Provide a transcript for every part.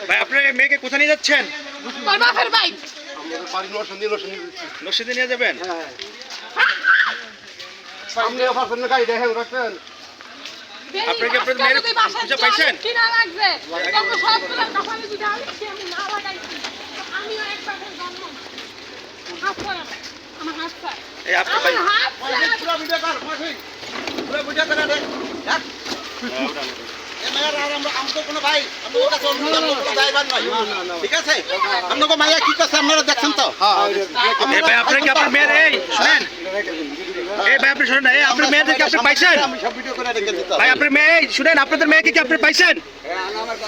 ভাই আপনার মেয়েকে কোথায় নিয়ে যাচ্ছেন? নরসিংদী নিয়ে যাবেন? আপনি কি আপনার মেয়ের খুঁজে পাইছেন? এই আপনার ভাই ঠিক আছে আপনাকে মাইয়া কি করছে আপনারা দেখছেন তো? এই ভাই আপনি কি আপনার মেয়ের এই শুনেন এই ভাই আপনি শুনেন এই আপনার মেয়েদেরকে আপনি পাইছেন? ভাই আপনার মেয়ে শুনেন আপনাদের মেয়েকে কি আপনি পাইছেন?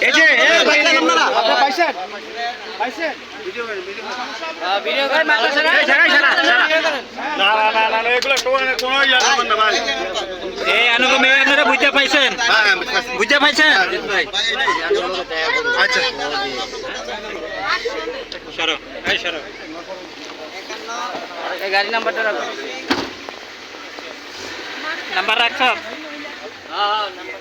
এই যে এই ভাই আপনারা পাইছেন? পাইছেন? ভিডিও করে মাথা ছাড়া না এগুলো কোনো ইয়া করবেন না ভাই। এই আনুগো মেয়ে আপনারা বুঝতে পাইছেন? হ্যাঁ বুঝতে পাইছেন? আচ্ছা সরো এই সরো এই গাড়ি নাম্বারটা রাখো নাম্বার রাখছো? হ্যাঁ নাম্বার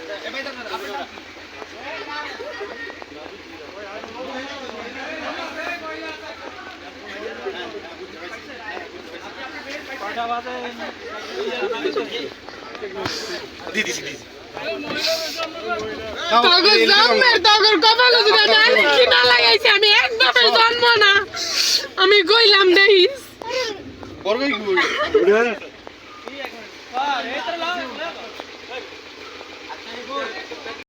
আমি কইলাম দেখিস